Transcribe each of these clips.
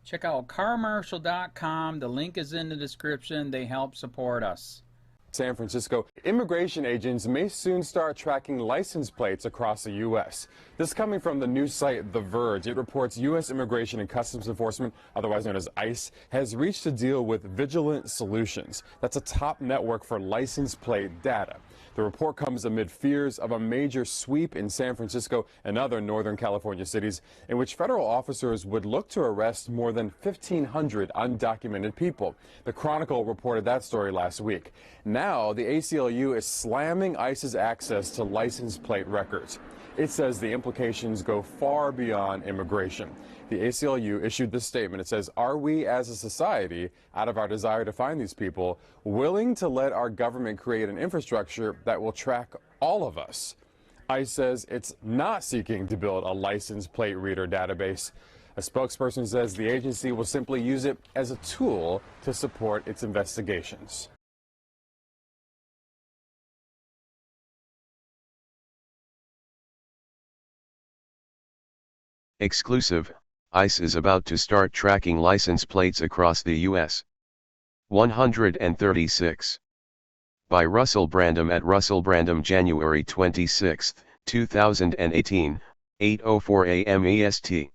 Check out carmarshal.com. The link is in the description. They help support us. San Francisco, immigration agents may soon start tracking license plates across the U.S. This coming from the news site The Verge. It reports U.S. Immigration and Customs Enforcement, otherwise known as ICE, has reached a deal with Vigilant Solutions. That's a top network for license plate data. The report comes amid fears of a major sweep in San Francisco and other Northern California cities in which federal officers would look to arrest more than 1,500 undocumented people. The Chronicle reported that story last week. Now, the ACLU is slamming ICE's access to license plate records. It says the implications go far beyond immigration. The ACLU issued this statement. It says, "Are we as a society, out of our desire to find these people, willing to let our government create an infrastructure that will track all of us?" ICE says it's not seeking to build a license plate reader database. A spokesperson says the agency will simply use it as a tool to support its investigations. Exclusive, ICE is about to start tracking license plates across the U.S. 136. By Russell Brandom at Russell Brandom, January 26, 2018, 8:04 a.m. EST.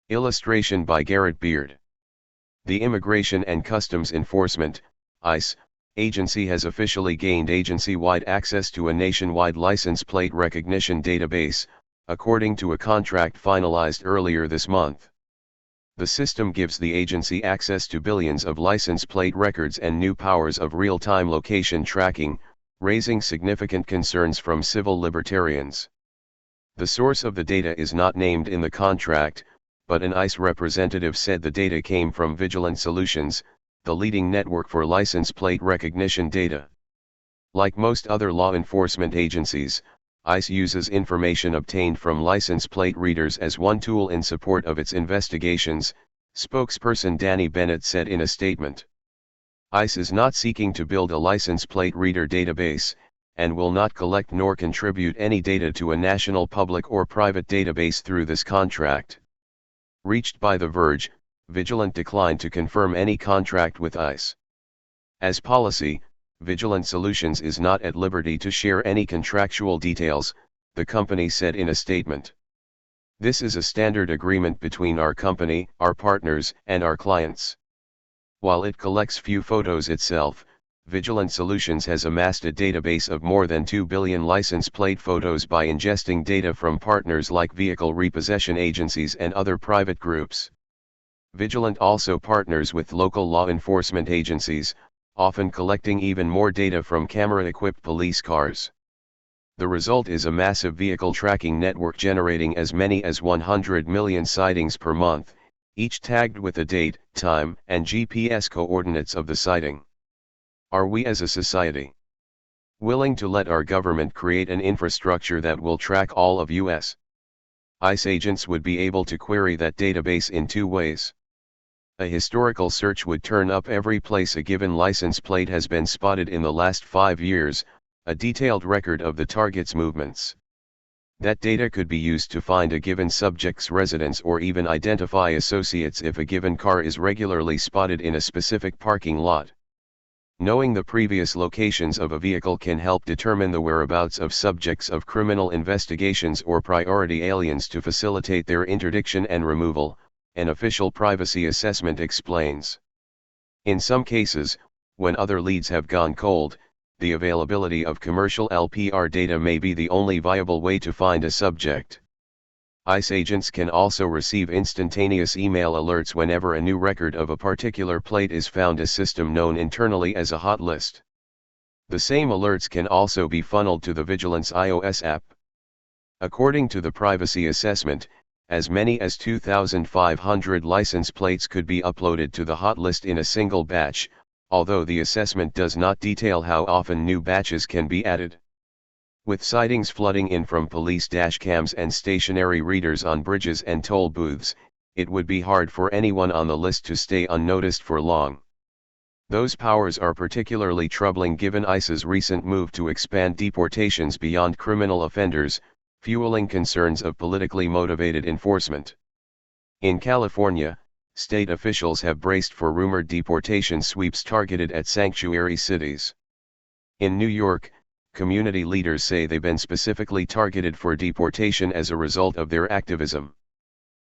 Illustration by Garrett Beard. The Immigration and Customs Enforcement, ICE, agency has officially gained agency-wide access to a nationwide license plate recognition database, according to a contract finalized earlier this month. The system gives the agency access to billions of license plate records and new powers of real-time location tracking, raising significant concerns from civil libertarians. The source of the data is not named in the contract, but an ICE representative said the data came from Vigilant Solutions, the leading network for license plate recognition data. Like most other law enforcement agencies, ICE uses information obtained from license plate readers as one tool in support of its investigations, spokesperson Danny Bennett said in a statement. ICE is not seeking to build a license plate reader database, and will not collect nor contribute any data to a national public or private database through this contract. Reached by The Verge, Vigilant declined to confirm any contract with ICE. As policy, Vigilant Solutions is not at liberty to share any contractual details, the company said in a statement. This is a standard agreement between our company, our partners, and our clients. While it collects few photos itself, Vigilant Solutions has amassed a database of more than 2 billion license plate photos by ingesting data from partners like vehicle repossession agencies and other private groups. Vigilant also partners with local law enforcement agencies, often collecting even more data from camera-equipped police cars. The result is a massive vehicle tracking network generating as many as 100 million sightings per month, each tagged with the date, time, and GPS coordinates of the sighting. Are we as a society willing to let our government create an infrastructure that will track all of U.S. ICE agents would be able to query that database in two ways. A historical search would turn up every place a given license plate has been spotted in the last 5 years, a detailed record of the target's movements. That data could be used to find a given subject's residence or even identify associates if a given car is regularly spotted in a specific parking lot. Knowing the previous locations of a vehicle can help determine the whereabouts of subjects of criminal investigations or priority aliens to facilitate their interdiction and removal, an official privacy assessment explains. In some cases, when other leads have gone cold, the availability of commercial LPR data may be the only viable way to find a subject. ICE agents can also receive instantaneous email alerts whenever a new record of a particular plate is found, a system known internally as a hot list. The same alerts can also be funneled to the Vigilance iOS app. According to the privacy assessment, as many as 2,500 license plates could be uploaded to the hot list in a single batch, although the assessment does not detail how often new batches can be added. With sightings flooding in from police dashcams and stationary readers on bridges and toll booths, it would be hard for anyone on the list to stay unnoticed for long. Those powers are particularly troubling given ICE's recent move to expand deportations beyond criminal offenders, fueling concerns of politically motivated enforcement. In California, State officials have braced for rumored deportation sweeps targeted at sanctuary cities. In New York, community leaders say they've been specifically targeted for deportation as a result of their activism.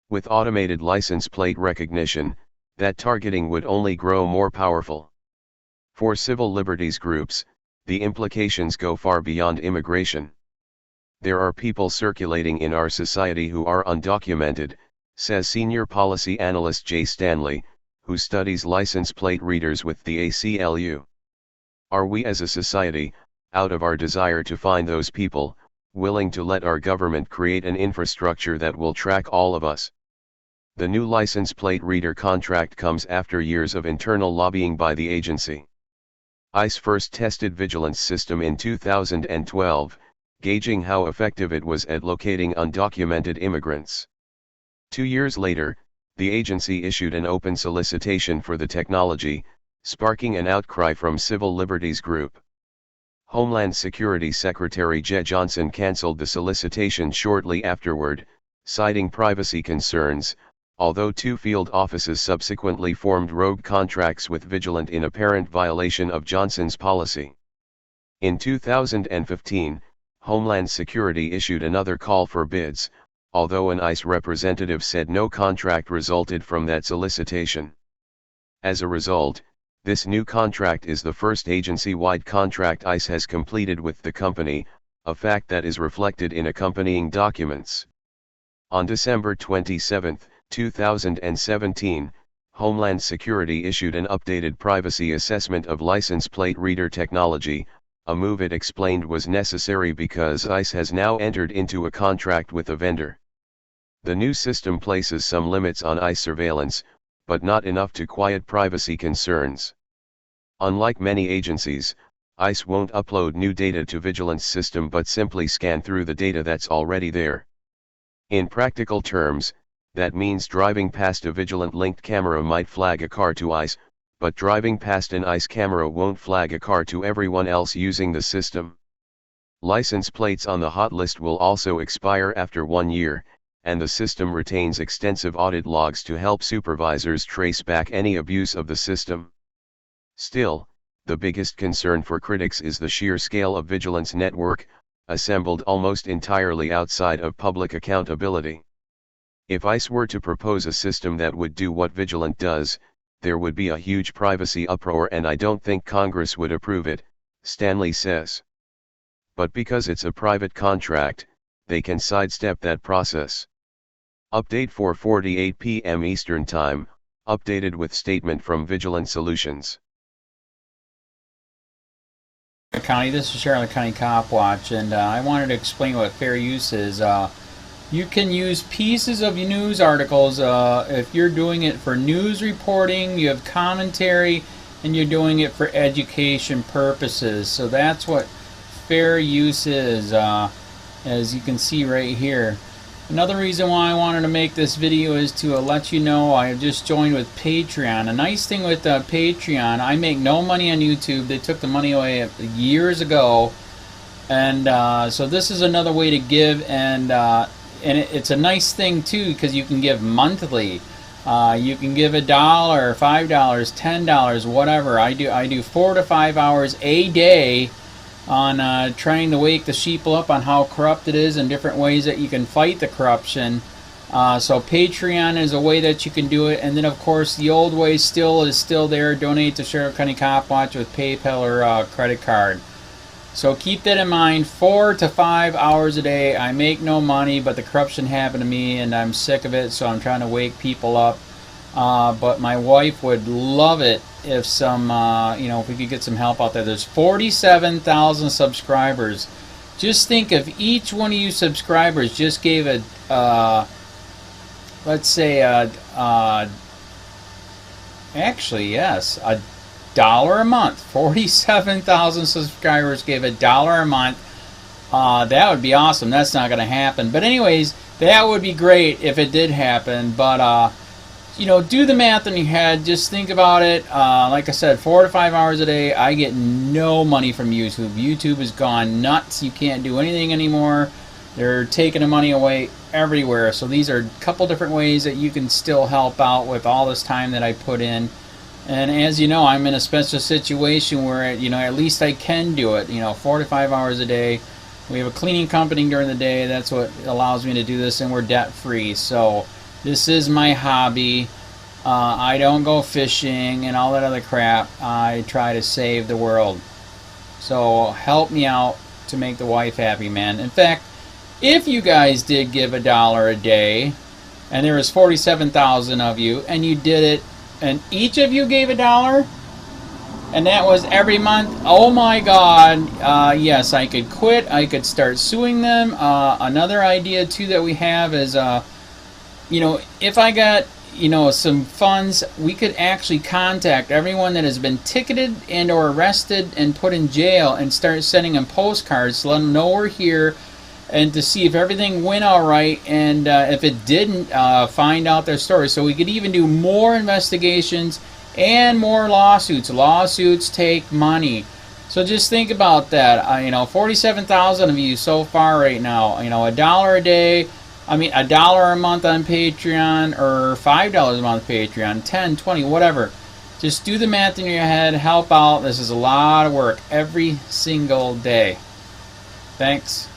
With automated license plate recognition, that targeting would only grow more powerful. For civil liberties groups, the implications go far beyond immigration. There are people circulating in our society who are undocumented, says senior policy analyst Jay Stanley, who studies license plate readers with the ACLU. Are we as a society, out of our desire to find those people, willing to let our government create an infrastructure that will track all of us? The new license plate reader contract comes after years of internal lobbying by the agency. ICE first tested vigilance system in 2012, gauging how effective it was at locating undocumented immigrants. 2 years later, the agency issued an open solicitation for the technology, sparking an outcry from civil liberties group. Homeland Security Secretary Jeh Johnson canceled the solicitation shortly afterward, citing privacy concerns, although 2 field offices subsequently formed rogue contracts with Vigilant in apparent violation of Johnson's policy. In 2015, Homeland Security issued another call for bids, although an ICE representative said no contract resulted from that solicitation. As a result, this new contract is the first agency-wide contract ICE has completed with the company, a fact that is reflected in accompanying documents. On December 27, 2017, Homeland Security issued an updated privacy assessment of license plate reader technology, a move it explained was necessary because ICE has now entered into a contract with a vendor. The new system places some limits on ICE surveillance, but not enough to quiet privacy concerns. Unlike many agencies, ICE won't upload new data to Vigilance system but simply scan through the data that's already there. In practical terms, that means driving past a Vigilant linked camera might flag a car to ICE, but driving past an ICE camera won't flag a car to everyone else using the system. License plates on the hot list will also expire after 1 year, and the system retains extensive audit logs to help supervisors trace back any abuse of the system. Still, the biggest concern for critics is the sheer scale of Vigilance network, assembled almost entirely outside of public accountability. If ICE were to propose a system that would do what Vigilant does, there would be a huge privacy uproar and I don't think Congress would approve it, Stanley says. But because it's a private contract, they can sidestep that process. Update 4:48 p.m. Eastern Time, updated with statement from Vigilant Solutions. County, this is Charlotte County COPWATCH, and I wanted to explain what fair use is. You can use pieces of news articles if you're doing it for news reporting, you have commentary, and you're doing it for education purposes. So that's what fair use is, as you can see right here. Another reason why I wanted to make this video is to let you know I have just joined with Patreon. A nice thing with Patreon, I make no money on YouTube. They took the money away years ago, and so this is another way to give, and it's a nice thing too because you can give monthly. You can give $1, $5, $10, whatever. I do 4 to 5 hours a day on trying to wake the sheeple up on how corrupt it is and different ways that you can fight the corruption. So Patreon is a way that you can do it, and then of course the old way is still there. Donate to Sheriff County COPWATCH with PayPal or credit card. So keep that in mind. 4 to 5 hours a day. I make no money, but the corruption happened to me and I'm sick of it, so I'm trying to wake people up. But my wife would love it if if we could get some help out there. There's 47,000 subscribers. Just think if each one of you subscribers just gave let's say actually yes, $1 a month. 47,000 subscribers gave $1 a month. That would be awesome. That's not going to happen. But anyways, that would be great if it did happen. But do the math in your head. Just think about it. Like I said, 4 to 5 hours a day. I get no money from YouTube. YouTube has gone nuts. You can't do anything anymore. They're taking the money away everywhere. So these are a couple different ways that you can still help out with all this time that I put in. And as you know, I'm in a special situation where, you know, at least I can do it, you know, 4 to 5 hours a day. We have a cleaning company during the day. That's what allows me to do this, and we're debt free. So this is my hobby. I don't go fishing and all that other crap. I try to save the world. So help me out to make the wife happy, man. In fact, if you guys did give $1 a day, and there was 47,000 of you, and you did it, and each of you gave $1, and that was every month, oh my God, yes, I could quit. I could start suing them. Another idea too that we have is, you know, if I got, you know, some funds, we could actually contact everyone that has been ticketed and or arrested and put in jail and start sending them postcards to let them know we're here, and to see if everything went all right, and if it didn't, find out their story. So we could even do more investigations and more lawsuits. Lawsuits take money. So just think about that. You know, 47,000 of you so far right now. You know, $1 a day. I mean, $1 a month on Patreon, or $5 a month Patreon, 10, 20, whatever. Just do the math in your head. Help out. This is a lot of work every single day. Thanks.